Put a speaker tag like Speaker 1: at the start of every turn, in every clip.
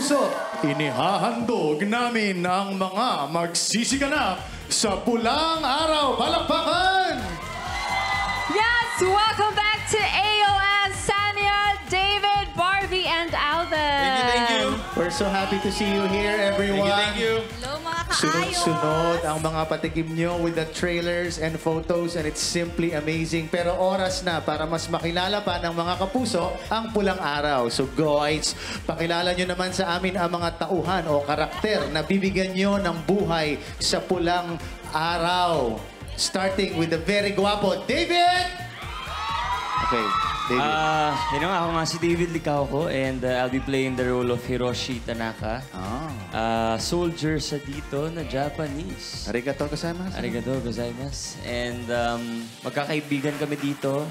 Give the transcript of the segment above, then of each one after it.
Speaker 1: kapuso, inihahandog namin ang mga magsisiganap sa pulang araw. Palakpakan!
Speaker 2: Yes! Welcome back to AOS, Sanya, David, Barbie, and Alden.
Speaker 3: Thank you.
Speaker 1: We're so happy to see you here, everyone.
Speaker 3: Thank you.
Speaker 4: Hello mga kaayos!
Speaker 1: Sunod-sunod ang mga patikim nyo with the trailers and photos and it's simply amazing. Pero oras na para mas makilala pa ng mga kapuso ang pulang araw. So guys, pakilala nyo naman sa amin ang mga tauhan o karakter na bibigyan nyo ng buhay sa pulang araw. Starting with the very guwapo, David! Okay, David.
Speaker 5: Ako nga si David Licauco and I'll be playing the role of Hiroshi Tanaka. Soldier sa dito na Japanese.
Speaker 1: Arigato gozaimasu.
Speaker 5: Arigato gozaimasu. And magkakaibigan kami dito.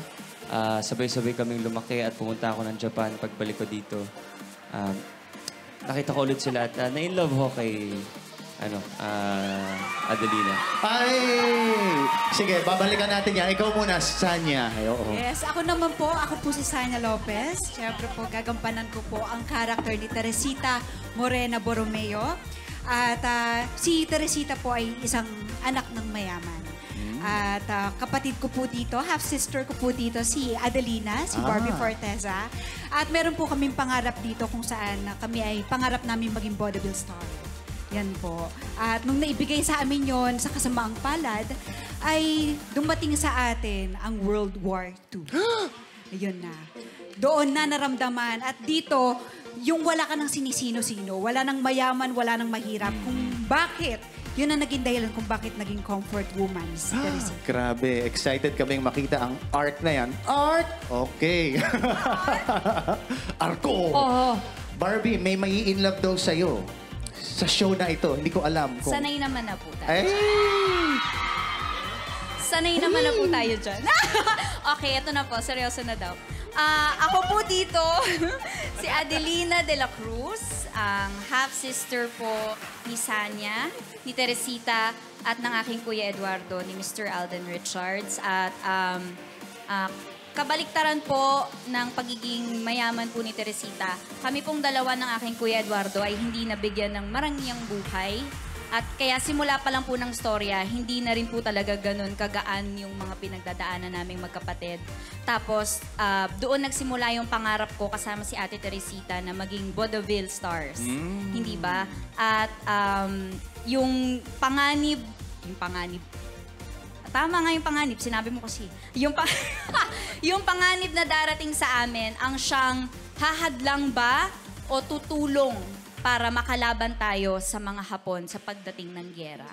Speaker 5: Sabay-sabay kaming lumaki at pumunta ako ng Japan pagbalik ko dito. Nakita ko ulit sila at na-in-love ko kay Adelina.
Speaker 1: Ay! Sige, babalikan natin yan. Ikaw muna, Sanya. Ay, oo.
Speaker 4: Yes, ako naman po. Ako po si Sanya Lopez. Siyempre po, gagampanan ko po ang character ni Teresita Morena Borromeo. At si Teresita po ay isang anak ng mayaman. At kapatid ko po dito, half-sister ko po dito, si Adelina, si Barbie Forteza. At meron po kaming pangarap dito kung saan kami ay pangarap namin maging vaudeville star. Yan po. At nung naibigay sa amin yon sa kasamaang palad, ay dumating sa atin ang World War II. Ayun na. Doon na naramdaman. At dito, yung wala ka ng sinisino-sino, wala ng mayaman, wala ng mahirap, kung bakit, yun ang naging dahilan kung bakit naging comfort woman si Teresita.
Speaker 1: Grabe, excited kaming makita ang art na yan. Art! Okay. Arko!
Speaker 2: Oo.
Speaker 1: Barbie, may mai-inlove daw sa'yo. Sa show na ito, hindi ko alam kung...
Speaker 6: Sanay naman na po tayo.
Speaker 1: Ay!
Speaker 6: Sanay naman na po tayo dyan. Okay, ito na po. Seryoso na daw. Ako po dito, si Adelina de la Cruz, ang half-sister po ni Sanya, ni Teresita, at ng aking kuya Eduardo, ni Mr. Alden Richards. At kabaliktaran po ng pagiging mayaman po ni Teresita. Kami pong dalawa ng aking kuya Eduardo ay hindi nabigyan ng marangyang buhay. At kaya simula pa lang po ng storya, hindi na rin po talaga ganun kagaan yung mga pinagdadaanan naming magkapatid. Tapos, doon nagsimula yung pangarap ko kasama si Ate Teresita na maging vaudeville stars. Hindi ba? At yung panganib, tama nga yung panganib, sinabi mo kasi. Yung panganib na darating sa amin, ang siyang hahadlang ba o tutulong para makalaban tayo sa mga Hapon sa pagdating ng gyera.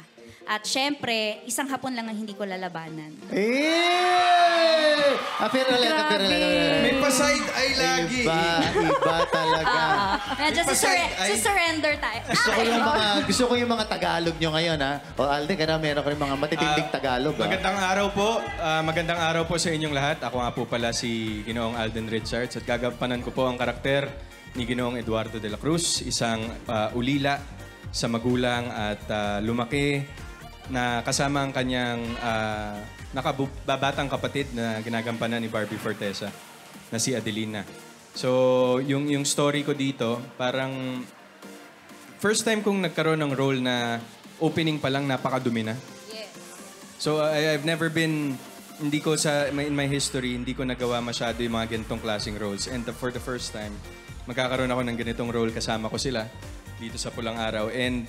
Speaker 6: At syempre, isang Hapon lang ang hindi ko lalabanan.
Speaker 1: Eh!
Speaker 3: May pa-side eye lagi.
Speaker 1: Iba talaga.
Speaker 6: Medyo surrender tayo.
Speaker 1: Gusto ko yung mga Tagalog nyo ngayon, ha? O Alden, meron ko rin mga matitinding Tagalog, ha?
Speaker 3: Magandang araw po. Magandang araw po sa inyong lahat. Ako nga po pala si Ginoong Alden Richards at gagampanan ko po ang karakter ni Ginoong Eduardo de la Cruz, isang ulila sa magulang at lumaki na kasama ang kanyang nakababatang kapatid na ginagampanan ni Barbie Forteza na si Adelina. So, yung story ko dito, parang first time kong nagkaroon ng role na opening pa lang napakadumi na.
Speaker 6: Yes.
Speaker 3: So, I've never been, in my history, hindi ko nagawa masyado yung mga ganitong klaseng roles. And for the first time, magkakaroon ako ng ganitong role kasama ko sila dito sa Pulang Araw. And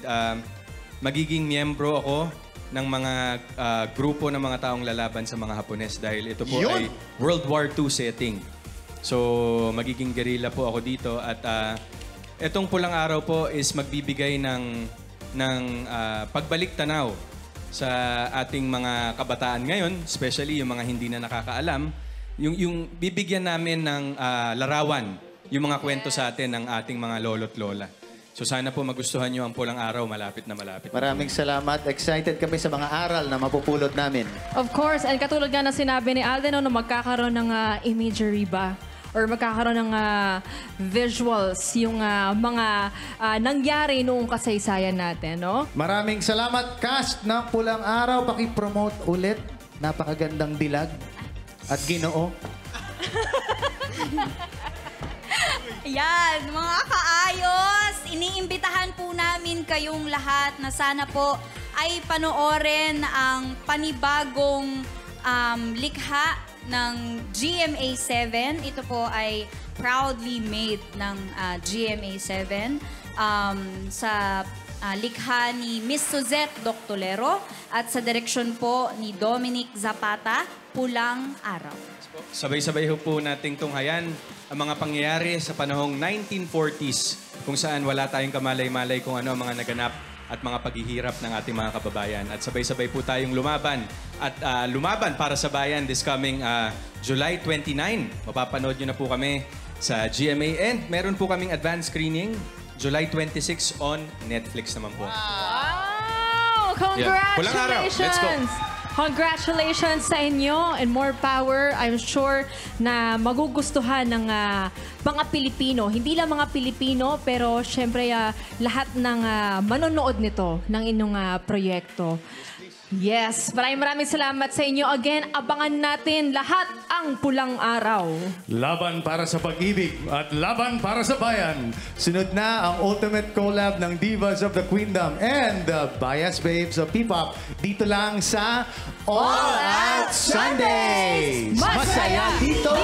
Speaker 3: magiging miyembro ako ng mga grupo ng mga taong lalaban sa mga Hapones dahil ito po ay World War II setting. So, magiging guerrilla po ako dito at itong Pulang Araw po is magbibigay ng pagbalik tanaw sa ating mga kabataan ngayon, especially yung mga hindi na nakakaalam, yung bibigyan namin ng larawan, yung mga kwento sa atin ng ating mga lolo't lola. So sana po magustuhan nyo ang Pulang Araw, malapit na malapit.
Speaker 1: Maraming salamat. Excited kami sa mga aral na mapupulot namin.
Speaker 2: Of course, and katulad nga na sinabi ni Alden, no, magkakaroon ng imagery ba? Or magkakaroon ng visuals, yung mga nangyari noong kasaysayan natin, no?
Speaker 1: Maraming salamat, cast ng Pulang Araw. Paki-promote ulit. Napakagandang dilag at Ginoo.
Speaker 6: Yan, mga kaayos, iniimbitahan po namin kayong lahat na sana po ay panoorin ang panibagong likha ng GMA7. Ito po ay proudly made ng GMA7 sa likha ni Miss Suzette Doctolero at sa direksyon po ni Dominic Zapata, Pulang Araw.
Speaker 3: Sabay-sabay po nating tunghayan ang mga pangyayari sa panahong 1940s kung saan wala tayong kamalay-malay kung ano ang mga naganap at mga paghihirap ng ating mga kababayan. At sabay-sabay po tayong lumaban at lumaban para sa bayan this coming July 29. Mapapanood nyo na po kami sa GMA and meron po kaming advanced screening July 26 on Netflix naman po.
Speaker 2: Wow!
Speaker 3: Yeah. Pulang araw. Let's go.
Speaker 2: Congratulations! Congratulations sa inyo and more power. I'm sure na magugustuhan ng mga Pilipino. Hindi lang mga Pilipino, pero syempre lahat ng manonood nito ng inyong proyekto. Yes, maraming salamat sa inyo. Again, abangan natin lahat ang Pulang Araw.
Speaker 1: Laban para sa pag-ibig at laban para sa bayan. Sunod na ang ultimate collab ng Divas of the Queendom and the Bias Babes of P-Pop. Dito lang sa All Out Sundays! Masaya dito!